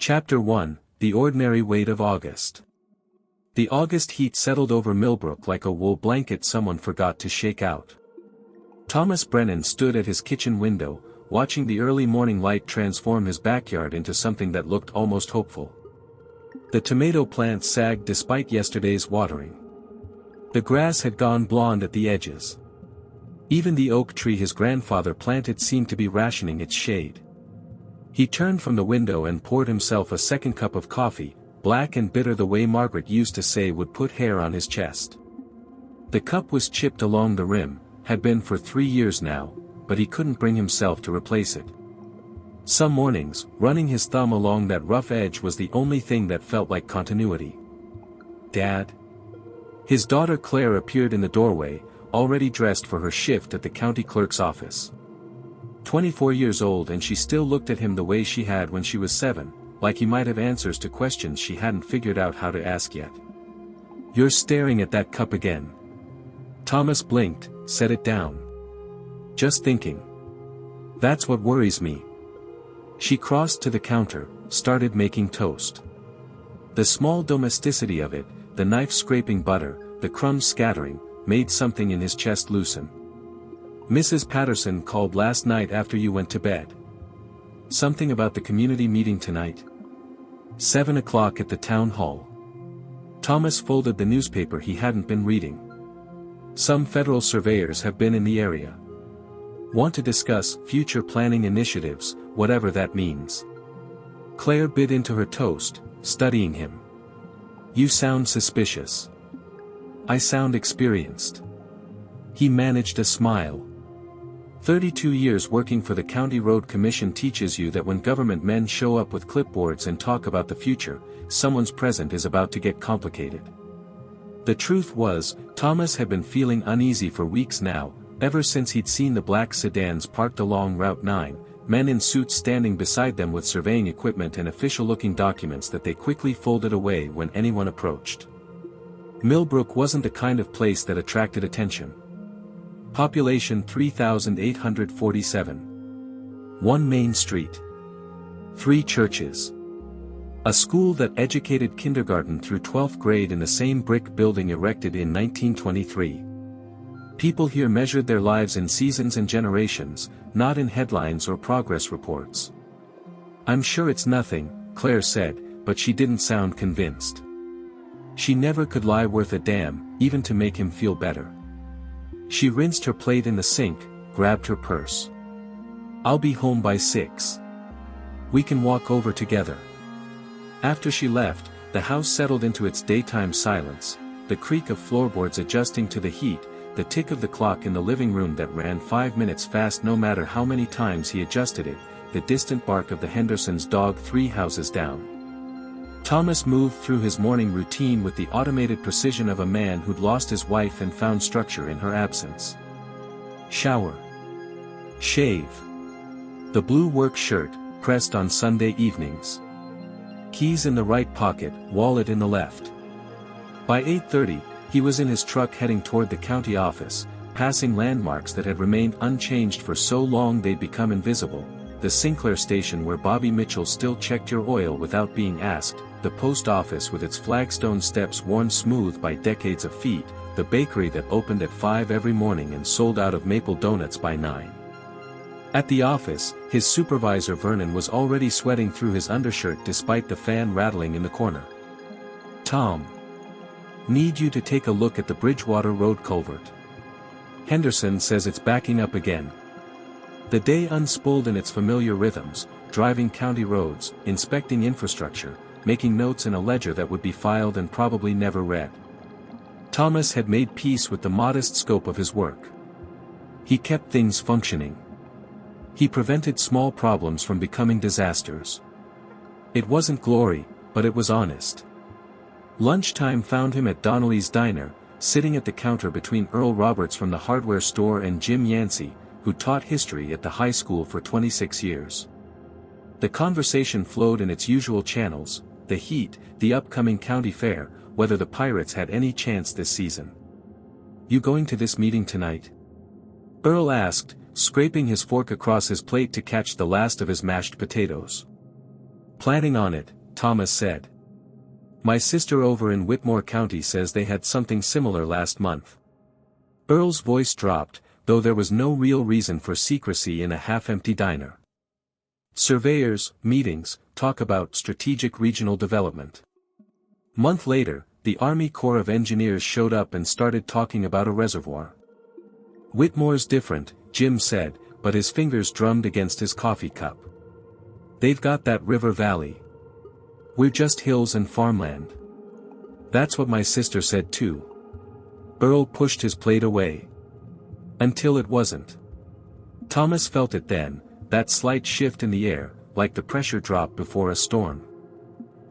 Chapter 1, The Ordinary Weight of August. The August heat settled over Millbrook like a wool blanket someone forgot to shake out. Thomas Brennan stood at his kitchen window, watching the early morning light transform his backyard into something that looked almost hopeful. The tomato plants sagged despite yesterday's watering. The grass had gone blonde at the edges. Even the oak tree his grandfather planted seemed to be rationing its shade. He turned from the window and poured himself a second cup of coffee, black and bitter the way Margaret used to say would put hair on his chest. The cup was chipped along the rim, had been for 3 years now, but he couldn't bring himself to replace it. Some mornings, running his thumb along that rough edge was the only thing that felt like continuity. "Dad?" His daughter Claire appeared in the doorway, already dressed for her shift at the county clerk's office. 24 years old, and she still looked at him the way she had when she was 7, like he might have answers to questions she hadn't figured out how to ask yet. "You're staring at that cup again." Thomas blinked, set it down. "Just thinking. That's what worries me." She crossed to the counter, started making toast. The small domesticity of it, the knife scraping butter, the crumbs scattering, made something in his chest loosen. "Mrs. Patterson called last night after you went to bed. Something about the community meeting tonight. 7 o'clock at the town hall." Thomas folded the newspaper he hadn't been reading. "Some federal surveyors have been in the area. Want to discuss future planning initiatives, whatever that means." Claire bit into her toast, studying him. "You sound suspicious." "I sound experienced." He managed a smile. 32 years working for the County Road Commission teaches you that when government men show up with clipboards and talk about the future, someone's present is about to get complicated. The truth was, Thomas had been feeling uneasy for weeks now, ever since he'd seen the black sedans parked along Route 9, men in suits standing beside them with surveying equipment and official-looking documents that they quickly folded away when anyone approached. Millbrook wasn't the kind of place that attracted attention. Population 3,847. 1 main street. 3 churches. A school that educated kindergarten through 12th grade in the same brick building erected in 1923. People here measured their lives in seasons and generations, not in headlines or progress reports. "I'm sure it's nothing," Claire said, but she didn't sound convinced. She never could lie worth a damn, even to make him feel better. She rinsed her plate in the sink, grabbed her purse. "I'll be home by 6. We can walk over together." After she left, the house settled into its daytime silence, the creak of floorboards adjusting to the heat, the tick of the clock in the living room that ran 5 minutes fast no matter how many times he adjusted it, the distant bark of the Hendersons' dog 3 houses down. Thomas moved through his morning routine with the automated precision of a man who'd lost his wife and found structure in her absence. Shower. Shave. The blue work shirt, pressed on Sunday evenings. Keys in the right pocket, wallet in the left. By 8:30, he was in his truck heading toward the county office, passing landmarks that had remained unchanged for so long they'd become invisible. The Sinclair station where Bobby Mitchell still checked your oil without being asked, the post office with its flagstone steps worn smooth by decades of feet, the bakery that opened at 5 every morning and sold out of maple donuts by 9. At the office, his supervisor Vernon was already sweating through his undershirt despite the fan rattling in the corner. "Tom. Need you to take a look at the Bridgewater Road culvert. Henderson says it's backing up again." The day unspooled in its familiar rhythms, driving county roads, inspecting infrastructure, making notes in a ledger that would be filed and probably never read. Thomas had made peace with the modest scope of his work. He kept things functioning. He prevented small problems from becoming disasters. It wasn't glory, but it was honest. Lunchtime found him at Donnelly's Diner, sitting at the counter between Earl Roberts from the hardware store and Jim Yancey, who taught history at the high school for 26 years. The conversation flowed in its usual channels, the heat, the upcoming county fair, whether the Pirates had any chance this season. "You going to this meeting tonight?" Earl asked, scraping his fork across his plate to catch the last of his mashed potatoes. "Planning on it," Thomas said. My sister over in Whitmore County says they had something similar last month. Earl's voice dropped, though there was no real reason for secrecy in a half-empty diner. Surveyors, meetings, talk about strategic regional development. Month later, the Army Corps of Engineers showed up and started talking about a reservoir. Whitmore's different, Jim said, but his fingers drummed against his coffee cup. They've got that river valley. We're just hills and farmland. That's what my sister said too. Earl pushed his plate away. Until it wasn't. Thomas felt it then, that slight shift in the air, like the pressure drop before a storm.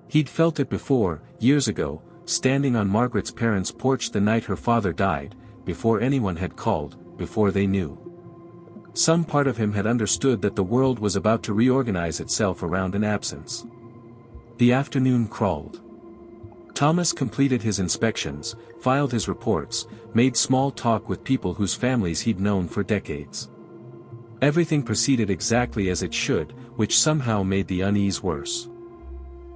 He'd felt it before, years ago, standing on Margaret's parents' porch the night her father died, before anyone had called, before they knew. Some part of him had understood that the world was about to reorganize itself around an absence. The afternoon crawled. Thomas completed his inspections, filed his reports, made small talk with people whose families he'd known for decades. Everything proceeded exactly as it should, which somehow made the unease worse.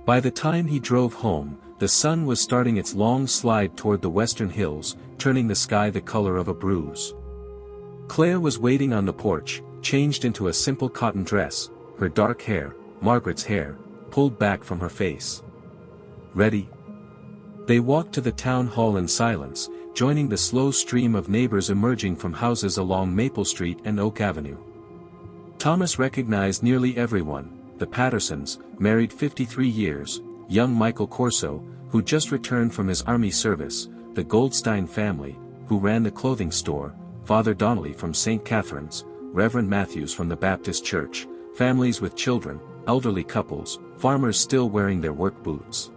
By the time he drove home, the sun was starting its long slide toward the western hills, turning the sky the color of a bruise. Claire was waiting on the porch, changed into a simple cotton dress, her dark hair, Margaret's hair, pulled back from her face. Ready? They walked to the town hall in silence, joining the slow stream of neighbors emerging from houses along Maple Street and Oak Avenue. Thomas recognized nearly everyone, the Pattersons, married 53 years, young Michael Corso, who just returned from his army service, the Goldstein family, who ran the clothing store, Father Donnelly from St. Catherine's, Reverend Matthews from the Baptist Church, families with children, elderly couples, farmers still wearing their work boots.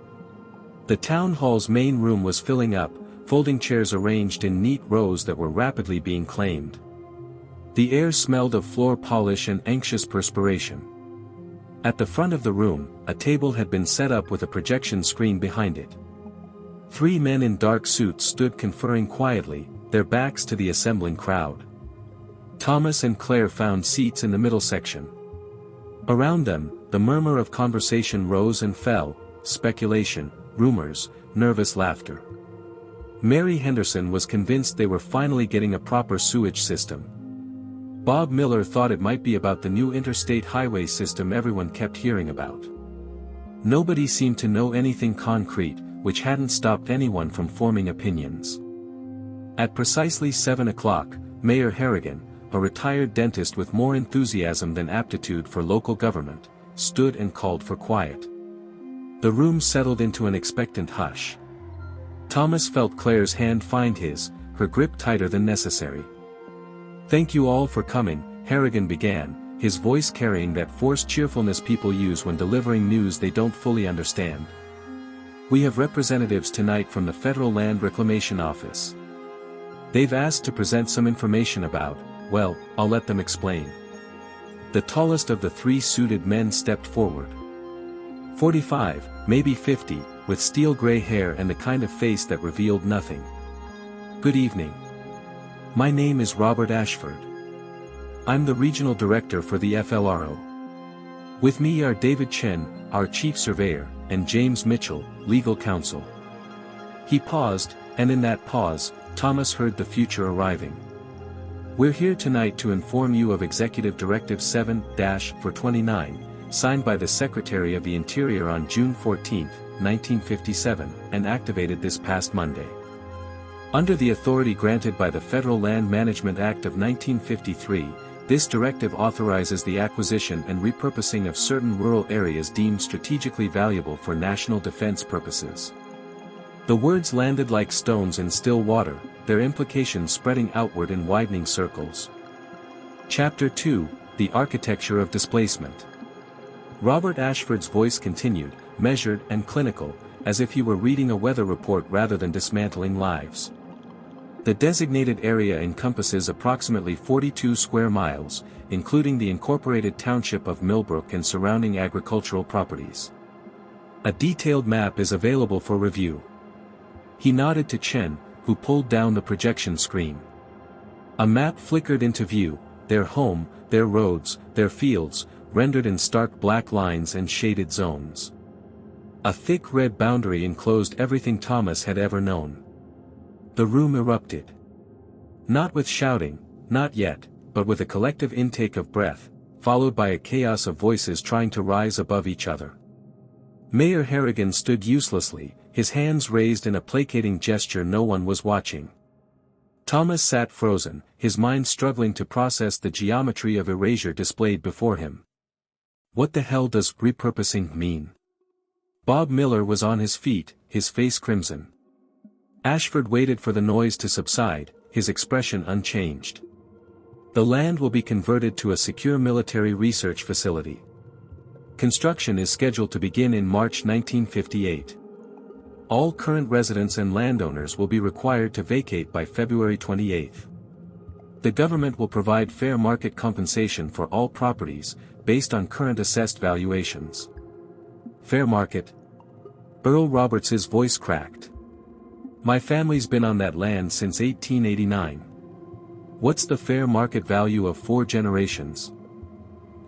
The town hall's main room was filling up, folding chairs arranged in neat rows that were rapidly being claimed. The air smelled of floor polish and anxious perspiration. At the front of the room, a table had been set up with a projection screen behind it. 3 men in dark suits stood conferring quietly, their backs to the assembling crowd. Thomas and Claire found seats in the middle section. Around them, the murmur of conversation rose and fell, speculation, rumors, nervous laughter. Mary Henderson was convinced they were finally getting a proper sewage system. Bob Miller thought it might be about the new interstate highway system everyone kept hearing about. Nobody seemed to know anything concrete, which hadn't stopped anyone from forming opinions. At precisely 7 o'clock, Mayor Harrigan, a retired dentist with more enthusiasm than aptitude for local government, stood and called for quiet. The room settled into an expectant hush. Thomas felt Claire's hand find his, her grip tighter than necessary. "Thank you all for coming," Harrigan began, his voice carrying that forced cheerfulness people use when delivering news they don't fully understand. "We have representatives tonight from the Federal Land Reclamation Office. They've asked to present some information about, well, I'll let them explain." The tallest of the 3 suited men stepped forward. 45, maybe 50, with steel-gray hair and the kind of face that revealed nothing. "Good evening. My name is Robert Ashford. I'm the Regional Director for the FLRO. With me are David Chen, our Chief Surveyor, and James Mitchell, Legal Counsel." He paused, and in that pause, Thomas heard the future arriving. "We're here tonight to inform you of Executive Directive 7-429, signed by the Secretary of the Interior on June 14, 1957, and activated this past Monday. Under the authority granted by the Federal Land Management Act of 1953, this directive authorizes the acquisition and repurposing of certain rural areas deemed strategically valuable for national defense purposes." The words landed like stones in still water, their implications spreading outward in widening circles. Chapter 2, The Architecture of Displacement. Robert Ashford's voice continued, measured and clinical, as if he were reading a weather report rather than dismantling lives. The designated area encompasses approximately 42 square miles, including the incorporated township of Millbrook and surrounding agricultural properties. A detailed map is available for review. He nodded to Chen, who pulled down the projection screen. A map flickered into view, their home, their roads, their fields, rendered in stark black lines and shaded zones. A thick red boundary enclosed everything Thomas had ever known. The room erupted. Not with shouting, not yet, but with a collective intake of breath, followed by a chaos of voices trying to rise above each other. Mayor Harrigan stood uselessly, his hands raised in a placating gesture. No one was watching. Thomas sat frozen, his mind struggling to process the geometry of erasure displayed before him. What the hell does repurposing mean? Bob Miller was on his feet, his face crimson. Ashford waited for the noise to subside, his expression unchanged. The land will be converted to a secure military research facility. Construction is scheduled to begin in March 1958. All current residents and landowners will be required to vacate by February 28. The government will provide fair market compensation for all properties, based on current assessed valuations. Fair market? Earl Roberts's voice cracked. My family's been on that land since 1889. What's the fair market value of 4 generations?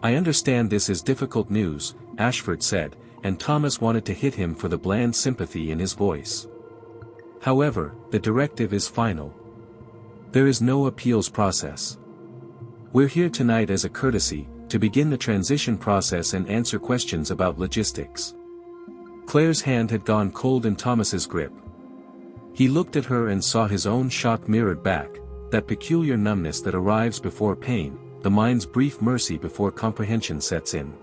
I understand this is difficult news, Ashford said, and Thomas wanted to hit him for the bland sympathy in his voice. However, the directive is final. There is no appeals process. We're here tonight as a courtesy, to begin the transition process and answer questions about logistics. Claire's hand had gone cold in Thomas's grip. He looked at her and saw his own shock mirrored back, that peculiar numbness that arrives before pain, the mind's brief mercy before comprehension sets in.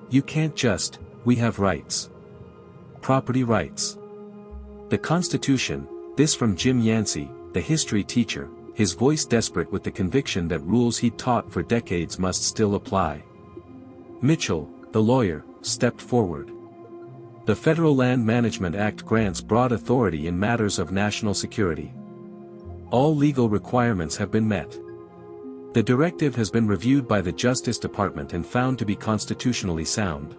You can't just, we have rights. Property rights. The Constitution, this from Jim Yancey, the history teacher, his voice desperate with the conviction that rules he'd taught for decades must still apply. Mitchell, the lawyer, stepped forward. The Federal Land Management Act grants broad authority in matters of national security. All legal requirements have been met. The directive has been reviewed by the Justice Department and found to be constitutionally sound.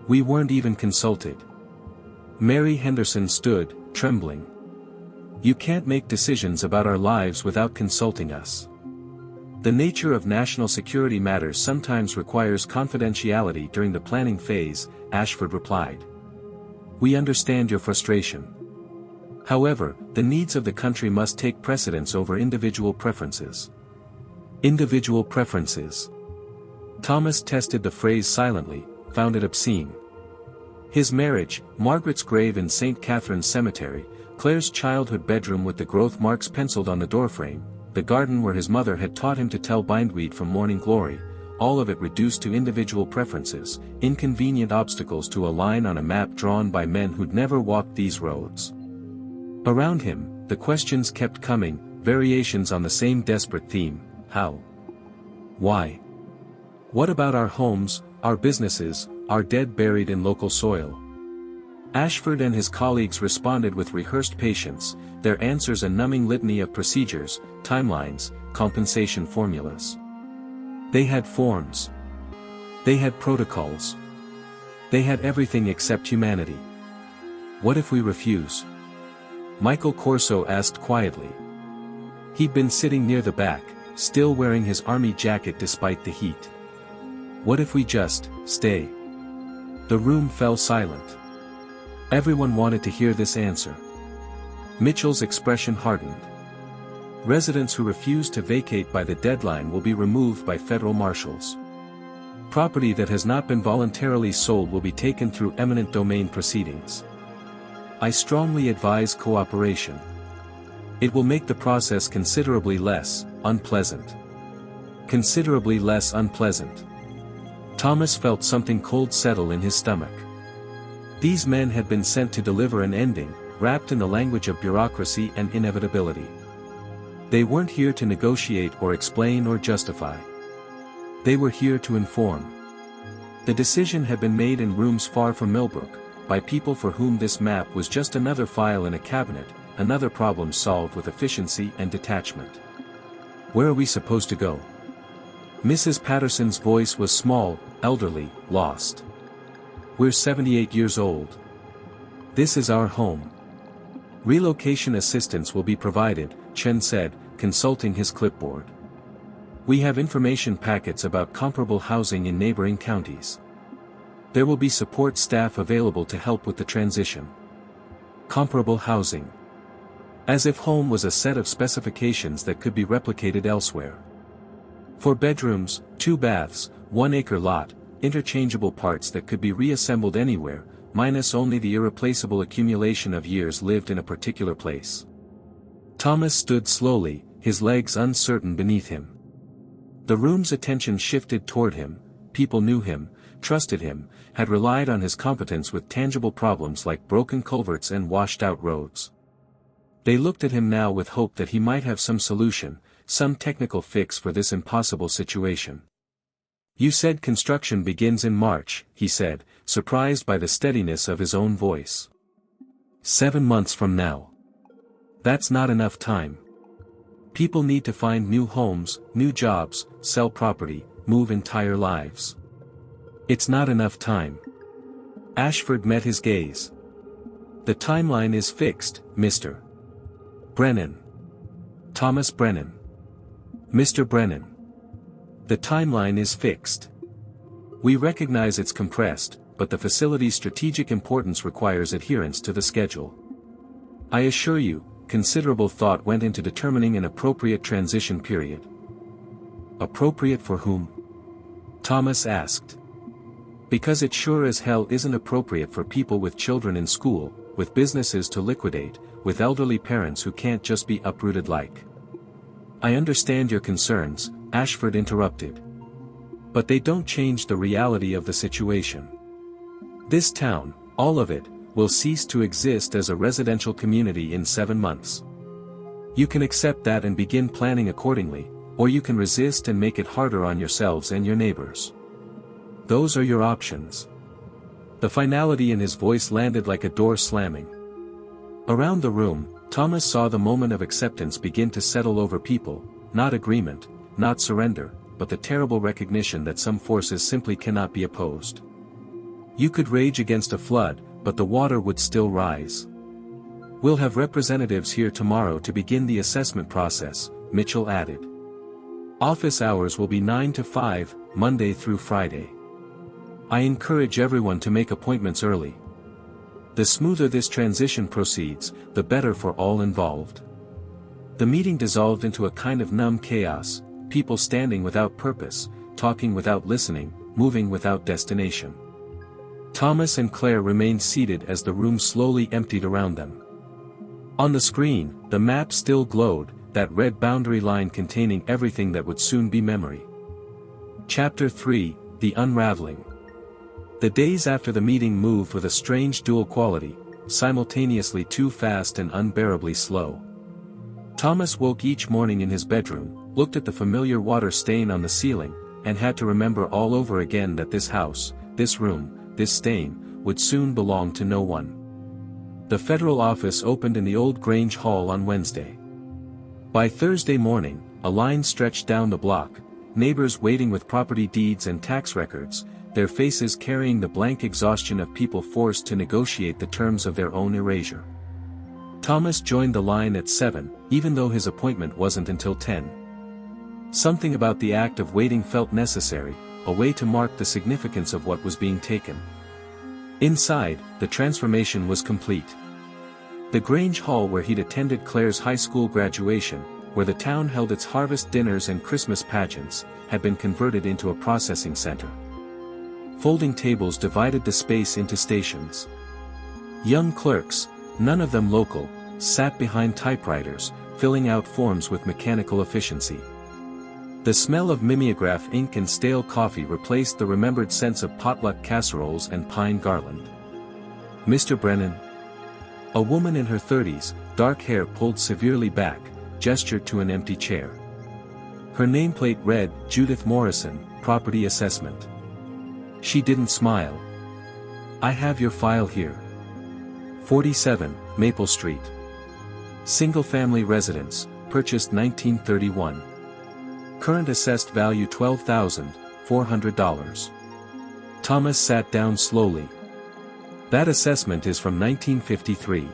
We weren't even consulted. Mary Henderson stood, trembling. You can't make decisions about our lives without consulting us. The nature of national security matters sometimes requires confidentiality during the planning phase, Ashford replied. We understand your frustration. However, the needs of the country must take precedence over individual preferences. Individual preferences. Thomas tested the phrase silently, found it obscene. His marriage, Margaret's grave in St. Catherine's Cemetery, Claire's childhood bedroom with the growth marks penciled on the doorframe, the garden where his mother had taught him to tell bindweed from morning glory, all of it reduced to individual preferences, inconvenient obstacles to a line on a map drawn by men who'd never walked these roads. Around him, the questions kept coming, variations on the same desperate theme: how? Why? What about our homes, our businesses, our dead buried in local soil? Ashford and his colleagues responded with rehearsed patience, their answers a numbing litany of procedures, timelines, compensation formulas. They had forms. They had protocols. They had everything except humanity. What if we refuse? Michael Corso asked quietly. He'd been sitting near the back, still wearing his army jacket despite the heat. What if we just stay? The room fell silent. Everyone wanted to hear this answer. Mitchell's expression hardened. Residents who refuse to vacate by the deadline will be removed by federal marshals. Property that has not been voluntarily sold will be taken through eminent domain proceedings. I strongly advise cooperation. It will make the process considerably less unpleasant. Considerably less unpleasant. Thomas felt something cold settle in his stomach. These men had been sent to deliver an ending, wrapped in the language of bureaucracy and inevitability. They weren't here to negotiate or explain or justify. They were here to inform. The decision had been made in rooms far from Millbrook, by people for whom this map was just another file in a cabinet, another problem solved with efficiency and detachment. Where are we supposed to go? Mrs. Patterson's voice was small, elderly, lost. We're 78 years old. This is our home. Relocation assistance will be provided, Chen said, consulting his clipboard. We have information packets about comparable housing in neighboring counties. There will be support staff available to help with the transition. Comparable housing. As if home was a set of specifications that could be replicated elsewhere. 4 bedrooms, 2 baths, 1-acre lot, interchangeable parts that could be reassembled anywhere, minus only the irreplaceable accumulation of years lived in a particular place. Thomas stood slowly, his legs uncertain beneath him. The room's attention shifted toward him. People knew him, trusted him, had relied on his competence with tangible problems like broken culverts and washed-out roads. They looked at him now with hope that he might have some solution, some technical fix for this impossible situation. "You said construction begins in March," he said, surprised by the steadiness of his own voice. 7 months from now. That's not enough time. People need to find new homes, new jobs, sell property, move entire lives. It's not enough time. Ashford met his gaze. "The timeline is fixed, Mr. Brennan. Thomas Brennan. Mr. Brennan. The timeline is fixed. We recognize it's compressed, but the facility's strategic importance requires adherence to the schedule. I assure you, considerable thought went into determining an appropriate transition period." "Appropriate for whom?" Thomas asked. "Because it sure as hell isn't appropriate for people with children in school, with businesses to liquidate, with elderly parents who can't just be uprooted like." "I understand your concerns," Ashford interrupted. "But they don't change the reality of the situation. This town, all of it, will cease to exist as a residential community in 7 months. You can accept that and begin planning accordingly, or you can resist and make it harder on yourselves and your neighbors. Those are your options." The finality in his voice landed like a door slamming. Around the room, Thomas saw the moment of acceptance begin to settle over people, not agreement, not surrender, but the terrible recognition that some forces simply cannot be opposed. You could rage against a flood, but the water would still rise. "We'll have representatives here tomorrow to begin the assessment process," Mitchell added. "Office hours will be 9 to 5, Monday through Friday. I encourage everyone to make appointments early. The smoother this transition proceeds, the better for all involved." The meeting dissolved into a kind of numb chaos, people standing without purpose, talking without listening, moving without destination. Thomas and Claire remained seated as the room slowly emptied around them. On the screen, the map still glowed, that red boundary line containing everything that would soon be memory. Chapter 3, The Unraveling. The days after the meeting moved with a strange dual quality, simultaneously too fast and unbearably slow. Thomas woke each morning in his bedroom, looked at the familiar water stain on the ceiling, and had to remember all over again that this house, this room, this stain, would soon belong to no one. The federal office opened in the old Grange Hall on Wednesday. By Thursday morning, a line stretched down the block, neighbors waiting with property deeds and tax records, their faces carrying the blank exhaustion of people forced to negotiate the terms of their own erasure. Thomas joined the line at 7, even though his appointment wasn't until 10. Something about the act of waiting felt necessary, a way to mark the significance of what was being taken. Inside, the transformation was complete. The Grange Hall where he'd attended Claire's high school graduation, where the town held its harvest dinners and Christmas pageants, had been converted into a processing center. Folding tables divided the space into stations. Young clerks, none of them local, sat behind typewriters, filling out forms with mechanical efficiency. The smell of mimeograph ink and stale coffee replaced the remembered sense of potluck casseroles and pine garland. "Mr. Brennan?" A woman in her 30s, dark hair pulled severely back, gestured to an empty chair. Her nameplate read, "Judith Morrison, Property Assessment." She didn't smile. "I have your file here. 47, Maple Street. Single-family residence, purchased 1931. Current assessed value $12,400. Thomas sat down slowly. "That assessment is from 1953.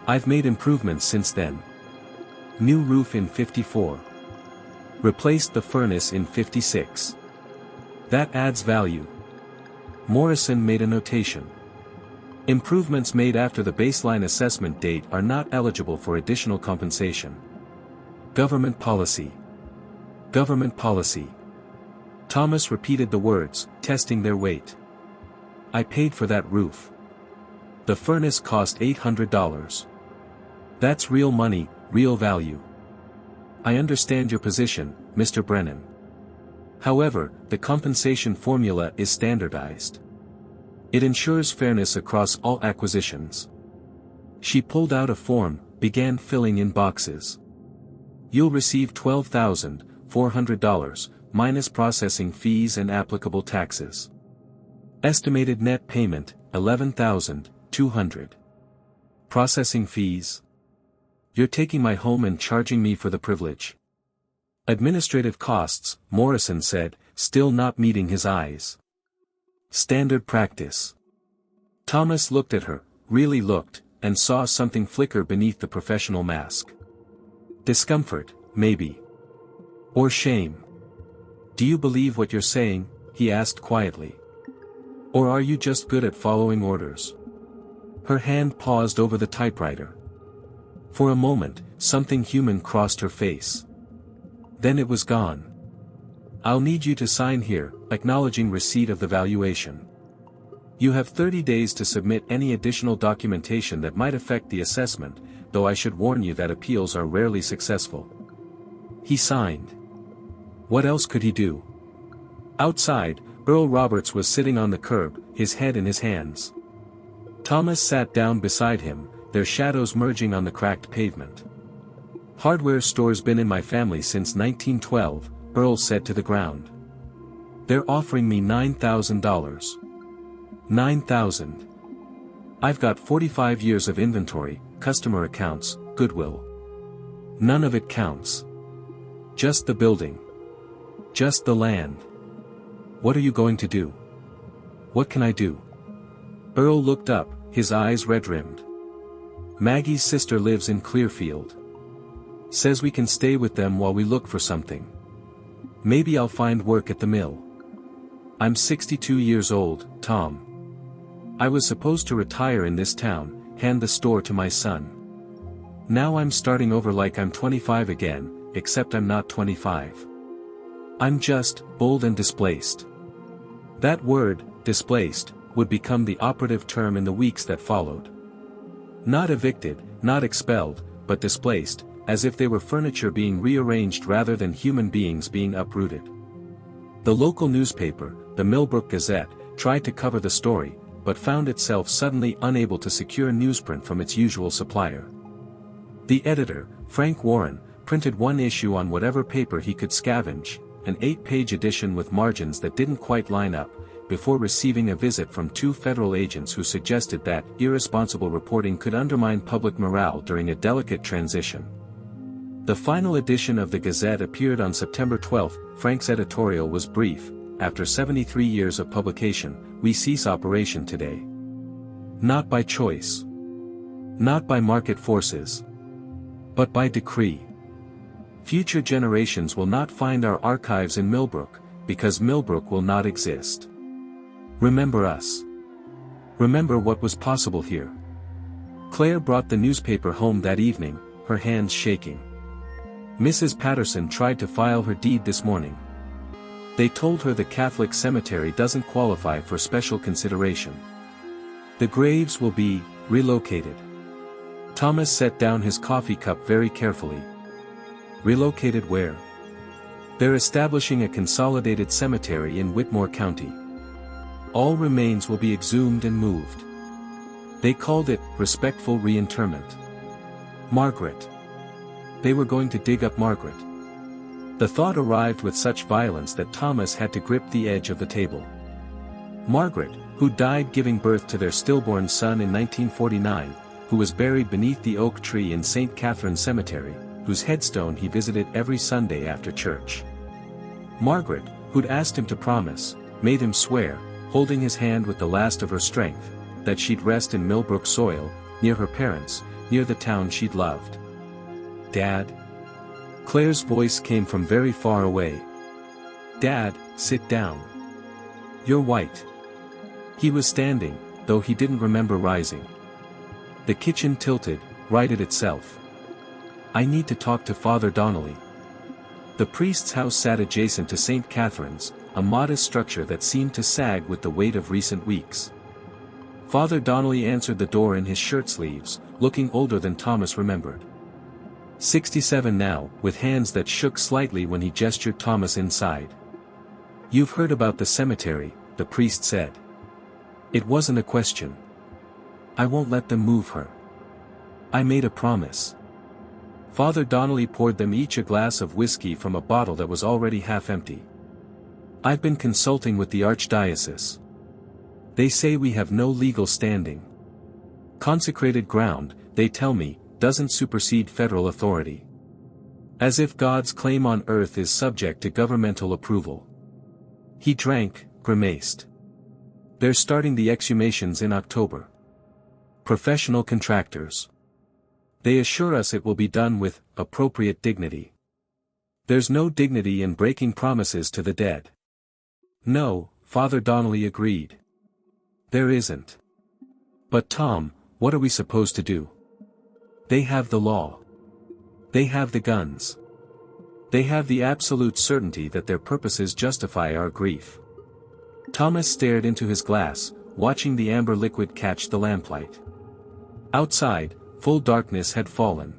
I've made improvements since then. New roof in 54. Replaced the furnace in 56. That adds value. Morrison made a notation. Improvements made after the baseline assessment date are not eligible for additional compensation. Government policy. Government policy. Thomas repeated the words, testing their weight. I paid for that roof. The furnace cost $800. That's real money, real value. I understand your position, Mr. Brennan. However, the compensation formula is standardized. It ensures fairness across all acquisitions. She pulled out a form, began filling in boxes. You'll receive $12,400, minus processing fees and applicable taxes. Estimated net payment, $11,200. Processing fees. You're taking my home and charging me for the privilege. Administrative costs, Morrison said, still not meeting his eyes. Standard practice. Thomas looked at her, really looked, and saw something flicker beneath the professional mask. Discomfort, maybe. Or shame. Do you believe what you're saying? He asked quietly. Or are you just good at following orders? Her hand paused over the typewriter. For a moment, something human crossed her face. Then it was gone. I'll need you to sign here, acknowledging receipt of the valuation. You have 30 days to submit any additional documentation that might affect the assessment, though I should warn you that appeals are rarely successful. He signed. What else could he do? Outside, Earl Roberts was sitting on the curb, his head in his hands. Thomas sat down beside him, their shadows merging on the cracked pavement. Hardware store's been in my family since 1912, Earl said to the ground. They're offering me $9,000. $9,000. I've got 45 years of inventory, customer accounts, goodwill. None of it counts. Just the building. Just the land. What are you going to do? What can I do? Earl looked up, his eyes red-rimmed. Maggie's sister lives in Clearfield. Says we can stay with them while we look for something. Maybe I'll find work at the mill. I'm 62 years old, Tom. I was supposed to retire in this town, hand the store to my son. Now I'm starting over like I'm 25 again, except I'm not 25. I'm just, bold and displaced. That word, displaced, would become the operative term in the weeks that followed. Not evicted, not expelled, but displaced, as if they were furniture being rearranged rather than human beings being uprooted. The local newspaper, the Millbrook Gazette, tried to cover the story, but found itself suddenly unable to secure newsprint from its usual supplier. The editor, Frank Warren, printed one issue on whatever paper he could scavenge, an 8-page edition with margins that didn't quite line up, before receiving a visit from 2 federal agents who suggested that irresponsible reporting could undermine public morale during a delicate transition. The final edition of the Gazette appeared on September 12. Frank's editorial was brief. After 73 years of publication, we cease operation today. Not by choice. Not by market forces. But by decree. Future generations will not find our archives in Millbrook, because Millbrook will not exist. Remember us. Remember what was possible here. Claire brought the newspaper home that evening, her hands shaking. Mrs. Patterson tried to file her deed this morning. They told her the Catholic cemetery doesn't qualify for special consideration. The graves will be relocated. Thomas set down his coffee cup very carefully. Relocated where? They're establishing a consolidated cemetery in Whitmore County. All remains will be exhumed and moved. They called it respectful reinterment. Margaret. They were going to dig up Margaret. The thought arrived with such violence that Thomas had to grip the edge of the table. Margaret, who died giving birth to their stillborn son in 1949, who was buried beneath the oak tree in St. Catherine Cemetery, whose headstone he visited every Sunday after church. Margaret, who'd asked him to promise, made him swear, holding his hand with the last of her strength, that she'd rest in Millbrook soil, near her parents, near the town she'd loved. Dad? Claire's voice came from very far away. Dad, sit down. You're white. He was standing, though he didn't remember rising. The kitchen tilted, righted itself. I need to talk to Father Donnelly. The priest's house sat adjacent to St. Catherine's, a modest structure that seemed to sag with the weight of recent weeks. Father Donnelly answered the door in his shirt sleeves, looking older than Thomas remembered. 67 now, with hands that shook slightly when he gestured Thomas inside. You've heard about the cemetery, the priest said. It wasn't a question. I won't let them move her. I made a promise. Father Donnelly poured them each a glass of whiskey from a bottle that was already half empty. I've been consulting with the archdiocese. They say we have no legal standing. Consecrated ground, they tell me, doesn't supersede federal authority. As if God's claim on earth is subject to governmental approval. He drank, grimaced. They're starting the exhumations in October. Professional contractors. They assure us it will be done with appropriate dignity. There's no dignity in breaking promises to the dead. No, Father Donnelly agreed. There isn't. But Tom, what are we supposed to do? They have the law. They have the guns. They have the absolute certainty that their purposes justify our grief. Thomas stared into his glass, watching the amber liquid catch the lamplight. Outside, full darkness had fallen.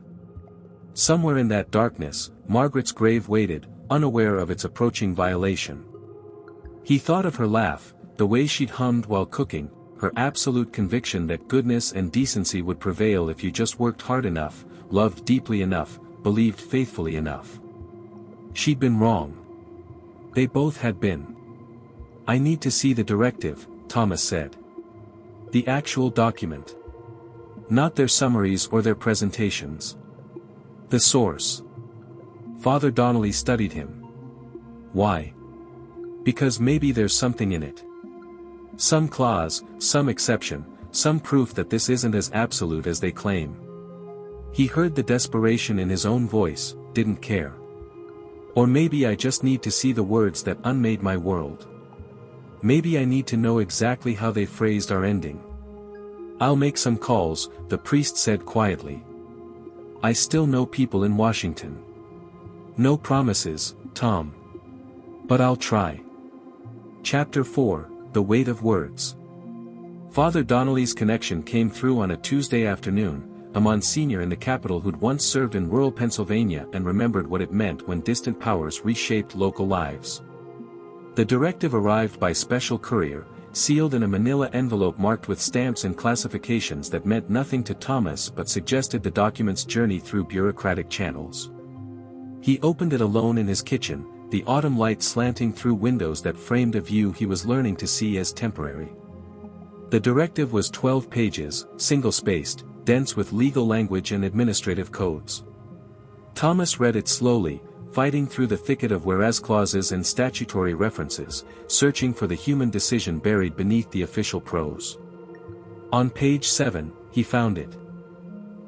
Somewhere in that darkness, Margaret's grave waited, unaware of its approaching violation. He thought of her laugh, the way she'd hummed while cooking, her absolute conviction that goodness and decency would prevail if you just worked hard enough, loved deeply enough, believed faithfully enough. She'd been wrong. They both had been. I need to see the directive, Thomas said. The actual document. Not their summaries or their presentations. The source. Father Donnelly studied him. Why? Because maybe there's something in it. Some clause, some exception, some proof that this isn't as absolute as they claim. He heard the desperation in his own voice, didn't care. Or maybe I just need to see the words that unmade my world. Maybe I need to know exactly how they phrased our ending. I'll make some calls, the priest said quietly. I still know people in Washington. No promises, Tom. But I'll try. Chapter 4, The Weight of Words. Father Donnelly's connection came through on a Tuesday afternoon, a Monsignor in the capital who'd once served in rural Pennsylvania and remembered what it meant when distant powers reshaped local lives. The directive arrived by special courier, sealed in a manila envelope marked with stamps and classifications that meant nothing to Thomas but suggested the document's journey through bureaucratic channels. He opened it alone in his kitchen, the autumn light slanting through windows that framed a view he was learning to see as temporary. The directive was 12 pages, single-spaced, dense with legal language and administrative codes. Thomas read it slowly, fighting through the thicket of whereas clauses and statutory references, searching for the human decision buried beneath the official prose. On page 7, he found it.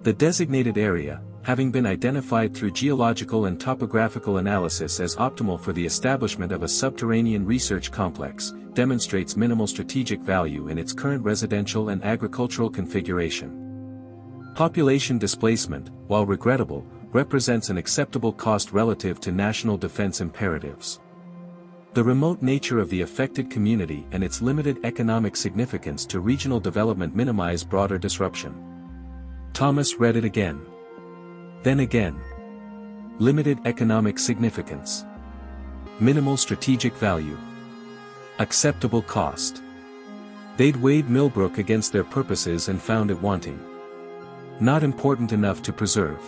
The designated area, having been identified through geological and topographical analysis as optimal for the establishment of a subterranean research complex, demonstrates minimal strategic value in its current residential and agricultural configuration. Population displacement, while regrettable, represents an acceptable cost relative to national defense imperatives. The remote nature of the affected community and its limited economic significance to regional development minimize broader disruption. Thomas read it again. Then again. Limited economic significance. Minimal strategic value. Acceptable cost. They'd weighed Millbrook against their purposes and found it wanting. Not important enough to preserve.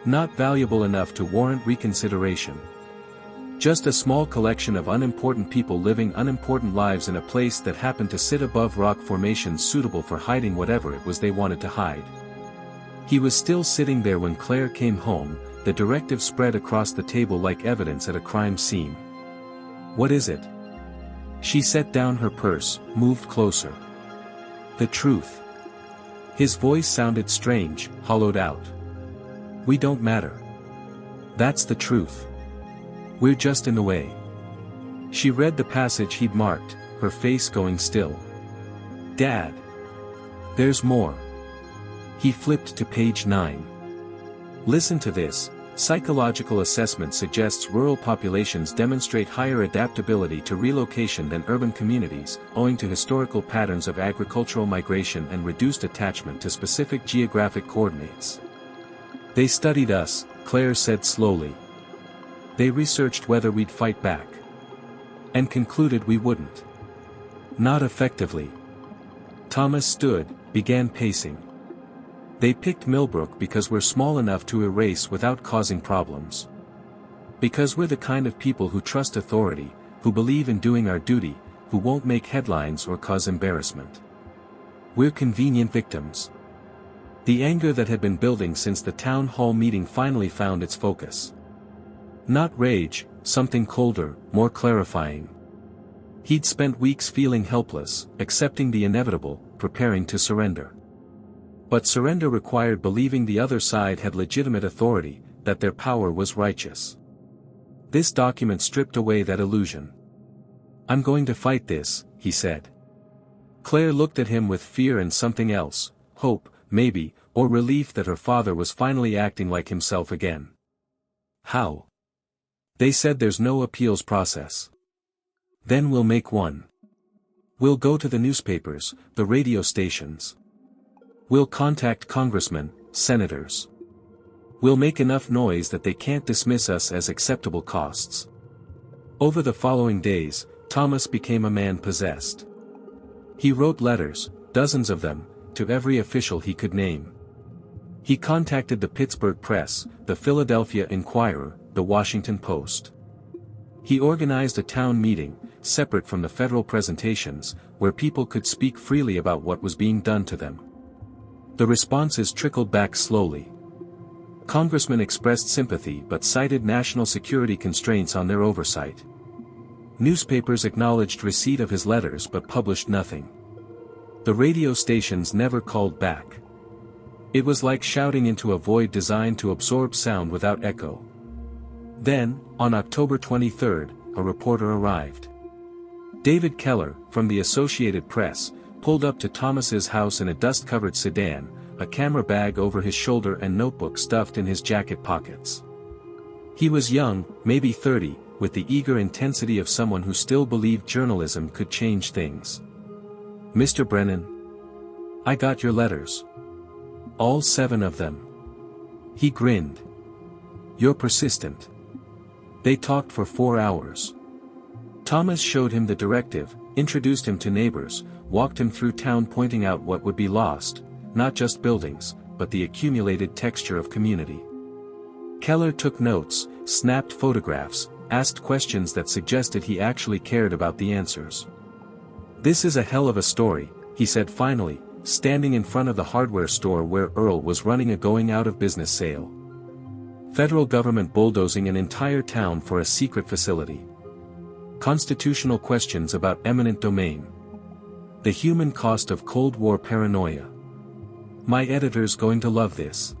Not valuable enough to warrant reconsideration. Just a small collection of unimportant people living unimportant lives in a place that happened to sit above rock formations suitable for hiding whatever it was they wanted to hide. He was still sitting there when Claire came home, the directive spread across the table like evidence at a crime scene. What is it? She set down her purse, moved closer. The truth. His voice sounded strange, hollowed out. We don't matter. That's the truth. We're just in the way. She read the passage he'd marked, her face going still. Dad. There's more. He flipped to page 9. Listen to this. Psychological assessment suggests rural populations demonstrate higher adaptability to relocation than urban communities, owing to historical patterns of agricultural migration and reduced attachment to specific geographic coordinates. They studied us, Claire said slowly. They researched whether we'd fight back. And concluded we wouldn't. Not effectively. Thomas stood, began pacing. They picked Millbrook because we're small enough to erase without causing problems. Because we're the kind of people who trust authority, who believe in doing our duty, who won't make headlines or cause embarrassment. We're convenient victims. The anger that had been building since the town hall meeting finally found its focus. Not rage, something colder, more clarifying. He'd spent weeks feeling helpless, accepting the inevitable, preparing to surrender. But surrender required believing the other side had legitimate authority, that their power was righteous. This document stripped away that illusion. I'm going to fight this, he said. Claire looked at him with fear and something else, hope, maybe, or relief that her father was finally acting like himself again. How? They said there's no appeals process. Then we'll make one. We'll go to the newspapers, the radio stations. We'll contact congressmen, senators. We'll make enough noise that they can't dismiss us as acceptable costs. Over the following days, Thomas became a man possessed. He wrote letters, dozens of them, to every official he could name. He contacted the Pittsburgh Press, the Philadelphia Inquirer, the Washington Post. He organized a town meeting, separate from the federal presentations, where people could speak freely about what was being done to them. The responses trickled back slowly. Congressmen expressed sympathy but cited national security constraints on their oversight. Newspapers acknowledged receipt of his letters but published nothing. The radio stations never called back. It was like shouting into a void designed to absorb sound without echo. Then, on October 23, a reporter arrived. David Keller, from the Associated Press, pulled up to Thomas's house in a dust-covered sedan, a camera bag over his shoulder and notebook stuffed in his jacket pockets. He was young, maybe 30, with the eager intensity of someone who still believed journalism could change things. Mr. Brennan? I got your letters. All 7 of them. He grinned. You're persistent. They talked for 4 hours. Thomas showed him the directive, introduced him to neighbors, walked him through town pointing out what would be lost, not just buildings, but the accumulated texture of community. Keller took notes, snapped photographs, asked questions that suggested he actually cared about the answers. This is a hell of a story, he said finally, standing in front of the hardware store where Earl was running a going-out-of-business sale. Federal government bulldozing an entire town for a secret facility. Constitutional questions about eminent domain. The human cost of Cold War paranoia. My editor's going to love this.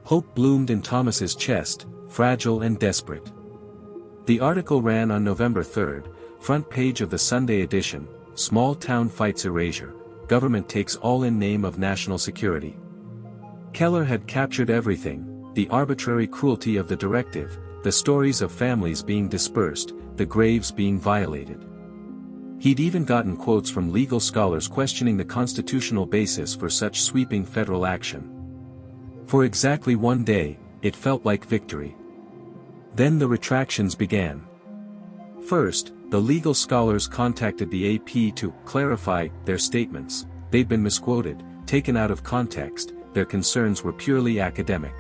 Hope bloomed in Thomas's chest, fragile and desperate. The article ran on November 3, front page of the Sunday edition, Small Town Fights Erasure, Government Takes All in Name of National Security. Keller had captured everything, the arbitrary cruelty of the directive, the stories of families being dispersed, the graves being violated. He'd even gotten quotes from legal scholars questioning the constitutional basis for such sweeping federal action. For exactly 1 day, it felt like victory. Then the retractions began. First, the legal scholars contacted the AP to clarify their statements. They'd been misquoted, taken out of context, their concerns were purely academic.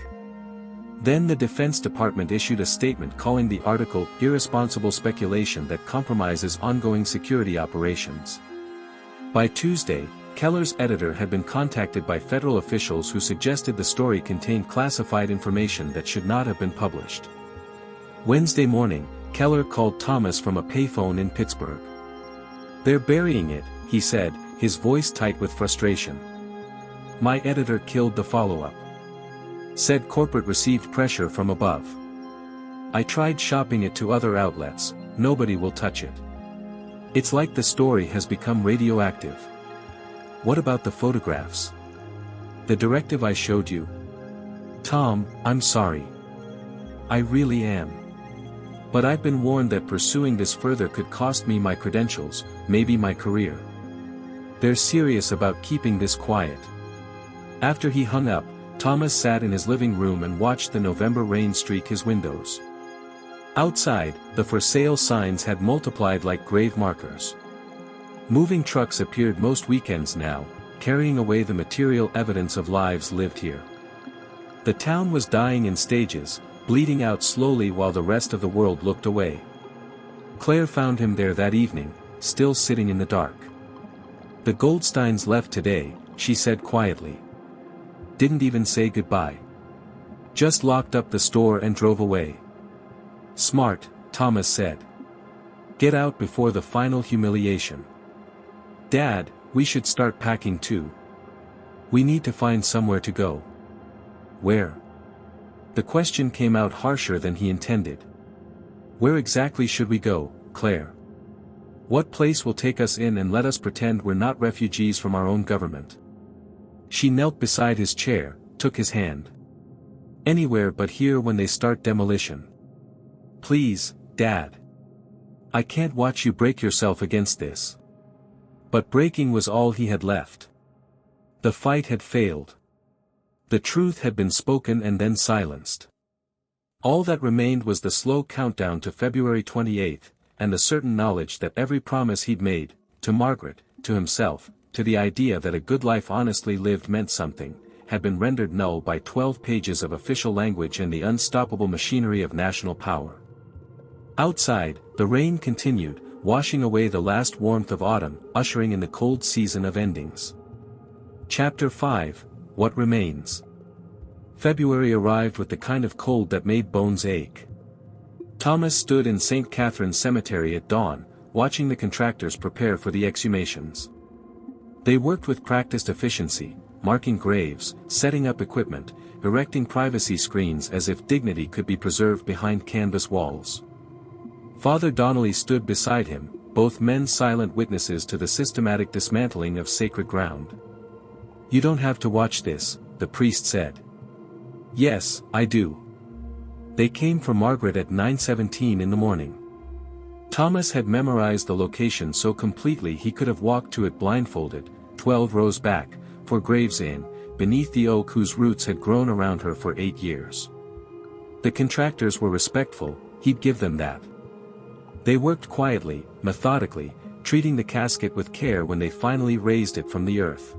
Then the Defense Department issued a statement calling the article irresponsible speculation that compromises ongoing security operations. By Tuesday, Keller's editor had been contacted by federal officials who suggested the story contained classified information that should not have been published. Wednesday morning, Keller called Thomas from a payphone in Pittsburgh. They're burying it, he said, his voice tight with frustration. My editor killed the follow-up. Said corporate received pressure from above. I tried shopping it to other outlets, nobody will touch it. It's like the story has become radioactive. What about the photographs? The directive I showed you? Tom, I'm sorry. I really am. But I've been warned that pursuing this further could cost me my credentials, maybe my career. They're serious about keeping this quiet. After he hung up, Thomas sat in his living room and watched the November rain streak his windows. Outside, the for sale signs had multiplied like grave markers. Moving trucks appeared most weekends now, carrying away the material evidence of lives lived here. The town was dying in stages, bleeding out slowly while the rest of the world looked away. Claire found him there that evening, still sitting in the dark. The Goldsteins left today, she said quietly. Didn't even say goodbye. Just locked up the store and drove away. Smart, Thomas said. Get out before the final humiliation. Dad, we should start packing too. We need to find somewhere to go. Where? The question came out harsher than he intended. Where exactly should we go, Claire? What place will take us in and let us pretend we're not refugees from our own government? She knelt beside his chair, took his hand. Anywhere but here when they start demolition. Please, Dad. I can't watch you break yourself against this. But breaking was all he had left. The fight had failed. The truth had been spoken and then silenced. All that remained was the slow countdown to February 28th, and the certain knowledge that every promise he'd made, to Margaret, to himself, to the idea that a good life honestly lived meant something, had been rendered null by 12 pages of official language and the unstoppable machinery of national power. Outside, the rain continued, washing away the last warmth of autumn, ushering in the cold season of endings. Chapter 5, What Remains. February arrived with the kind of cold that made bones ache. Thomas stood in St. Catherine's Cemetery at dawn, watching the contractors prepare for the exhumations. They worked with practiced efficiency, marking graves, setting up equipment, erecting privacy screens as if dignity could be preserved behind canvas walls. Father Donnelly stood beside him, both men silent witnesses to the systematic dismantling of sacred ground. You don't have to watch this, the priest said. Yes, I do. They came for Margaret at 9:17 in the morning. Thomas had memorized the location so completely he could have walked to it blindfolded, 12 rows back, for Graves Inn, beneath the oak whose roots had grown around her for 8 years. The contractors were respectful, he'd give them that. They worked quietly, methodically, treating the casket with care when they finally raised it from the earth.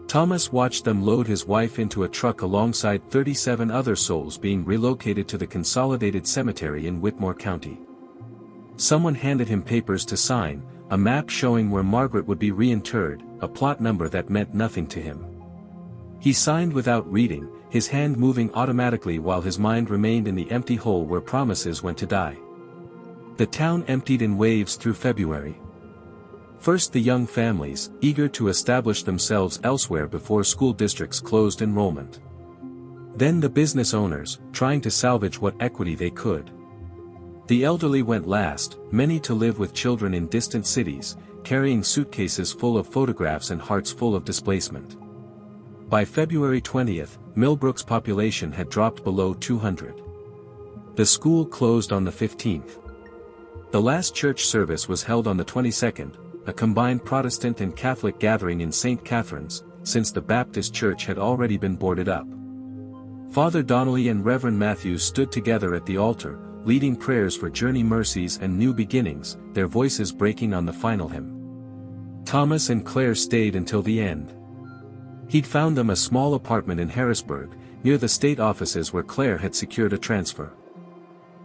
Thomas watched them load his wife into a truck alongside 37 other souls being relocated to the Consolidated Cemetery in Whitmore County. Someone handed him papers to sign, a map showing where Margaret would be reinterred, a plot number that meant nothing to him. He signed without reading, his hand moving automatically while his mind remained in the empty hole where promises went to die. The town emptied in waves through February. First the young families, eager to establish themselves elsewhere before school districts closed enrollment. Then the business owners, trying to salvage what equity they could. The elderly went last, many to live with children in distant cities, carrying suitcases full of photographs and hearts full of displacement. By February 20th, Millbrook's population had dropped below 200. The school closed on the 15th. The last church service was held on the 22nd, a combined Protestant and Catholic gathering in St. Catherine's, since the Baptist church had already been boarded up. Father Donnelly and Reverend Matthews stood together at the altar, leading prayers for journey mercies and new beginnings, their voices breaking on the final hymn. Thomas and Claire stayed until the end. He'd found them a small apartment in Harrisburg, near the state offices where Claire had secured a transfer.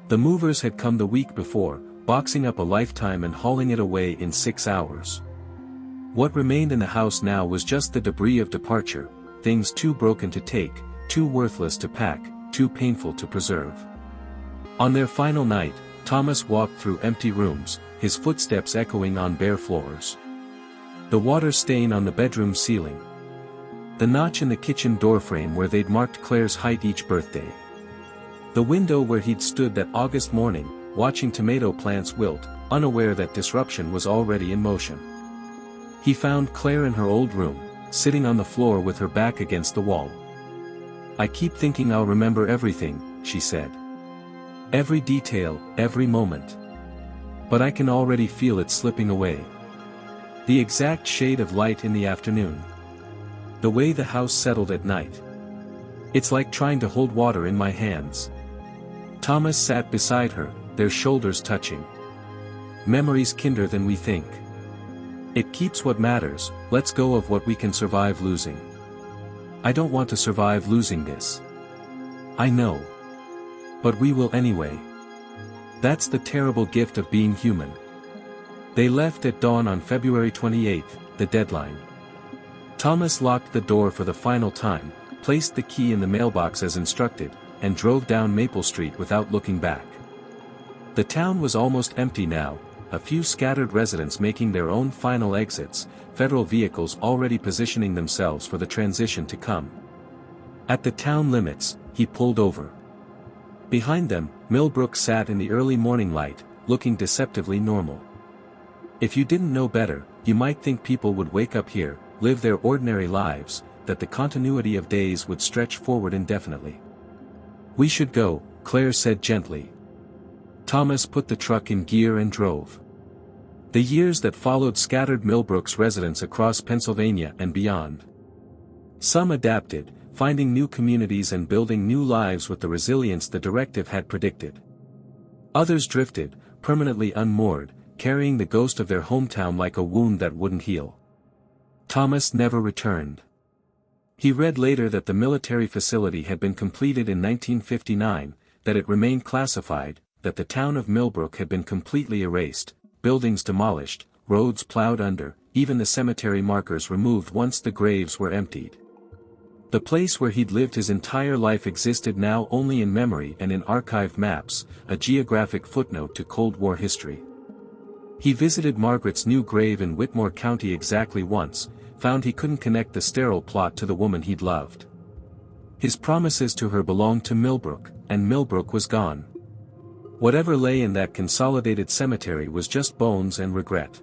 The movers had come the week before, boxing up a lifetime and hauling it away in 6 hours. What remained in the house now was just the debris of departure, things too broken to take, too worthless to pack, too painful to preserve. On their final night, Thomas walked through empty rooms, his footsteps echoing on bare floors. The water stain on the bedroom ceiling. The notch in the kitchen doorframe where they'd marked Claire's height each birthday. The window where he'd stood that August morning, watching tomato plants wilt, unaware that disruption was already in motion. He found Claire in her old room, sitting on the floor with her back against the wall. "I keep thinking I'll remember everything," she said. "Every detail, every moment. But I can already feel it slipping away. The exact shade of light in the afternoon. The way the house settled at night. It's like trying to hold water in my hands." Thomas sat beside her, their shoulders touching. "Memories kinder than we think. It keeps what matters, lets go of what we can survive losing. I don't want to survive losing this. I know. But we will anyway. That's the terrible gift of being human." They left at dawn on February 28, the deadline. Thomas locked the door for the final time, placed the key in the mailbox as instructed, and drove down Maple Street without looking back. The town was almost empty now, a few scattered residents making their own final exits, federal vehicles already positioning themselves for the transition to come. At the town limits, he pulled over. Behind them, Millbrook sat in the early morning light, looking deceptively normal. If you didn't know better, you might think people would wake up here, live their ordinary lives, that the continuity of days would stretch forward indefinitely. "We should go," Claire said gently. Thomas put the truck in gear and drove. The years that followed scattered Millbrook's residents across Pennsylvania and beyond. Some adapted, finding new communities and building new lives with the resilience the Directive had predicted. Others drifted, permanently unmoored, carrying the ghost of their hometown like a wound that wouldn't heal. Thomas never returned. He read later that the military facility had been completed in 1959, that it remained classified, that the town of Millbrook had been completely erased, buildings demolished, roads plowed under, even the cemetery markers removed once the graves were emptied. The place where he'd lived his entire life existed now only in memory and in archived maps, a geographic footnote to Cold War history. He visited Margaret's new grave in Whitmore County exactly once, found he couldn't connect the sterile plot to the woman he'd loved. His promises to her belonged to Millbrook, and Millbrook was gone. Whatever lay in that consolidated cemetery was just bones and regret.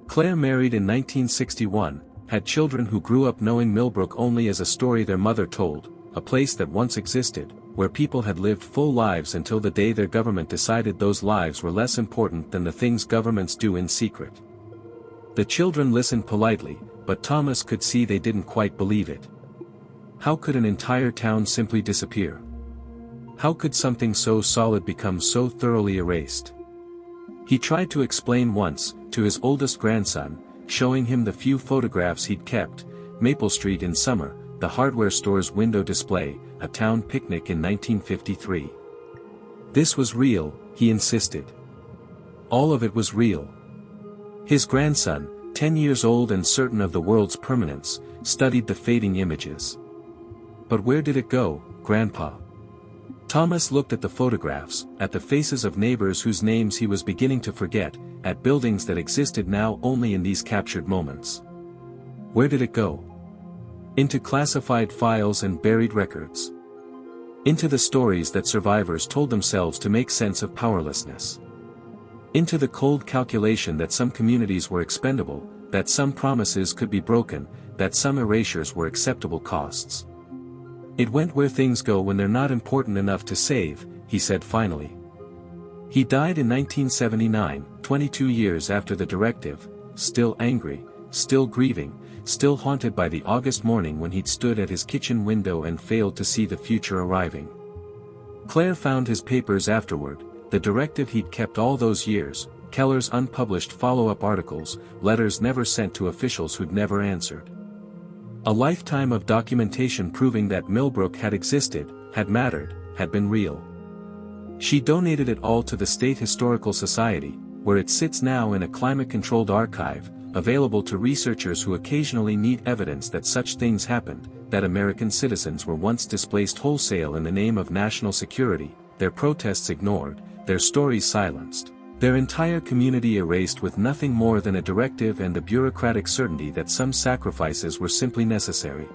Claire married in 1961, had children who grew up knowing Millbrook only as a story their mother told, a place that once existed, where people had lived full lives until the day their government decided those lives were less important than the things governments do in secret. The children listened politely, but Thomas could see they didn't quite believe it. How could an entire town simply disappear? How could something so solid become so thoroughly erased? He tried to explain once, to his oldest grandson, showing him the few photographs he'd kept, Maple Street in summer, the hardware store's window display, a town picnic in 1953. This was real, he insisted. All of it was real. His grandson, 10 years old and certain of the world's permanence, studied the fading images. "But where did it go, Grandpa?" Thomas looked at the photographs, at the faces of neighbors whose names he was beginning to forget, at buildings that existed now only in these captured moments. Where did it go? Into classified files and buried records. Into the stories that survivors told themselves to make sense of powerlessness. Into the cold calculation that some communities were expendable, that some promises could be broken, that some erasures were acceptable costs. "It went where things go when they're not important enough to save," he said finally. He died in 1979, 22 years after the Directive, still angry, still grieving, still haunted by the August morning when he'd stood at his kitchen window and failed to see the future arriving. Claire found his papers afterward, the Directive he'd kept all those years, Keller's unpublished follow-up articles, letters never sent to officials who'd never answered. A lifetime of documentation proving that Millbrook had existed, had mattered, had been real. She donated it all to the State Historical Society, where it sits now in a climate-controlled archive, available to researchers who occasionally need evidence that such things happened, that American citizens were once displaced wholesale in the name of national security, their protests ignored, their stories silenced, their entire community erased with nothing more than a directive and the bureaucratic certainty that some sacrifices were simply necessary.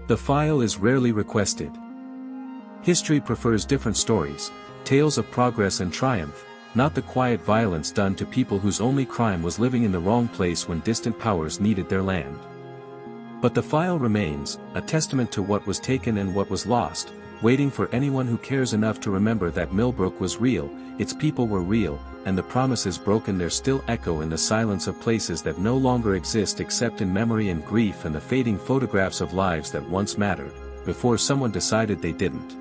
The file is rarely requested. History prefers different stories, tales of progress and triumph, not the quiet violence done to people whose only crime was living in the wrong place when distant powers needed their land. But the file remains, a testament to what was taken and what was lost, waiting for anyone who cares enough to remember that Millbrook was real, its people were real, and the promises broken there still echo in the silence of places that no longer exist except in memory and grief and the fading photographs of lives that once mattered, before someone decided they didn't.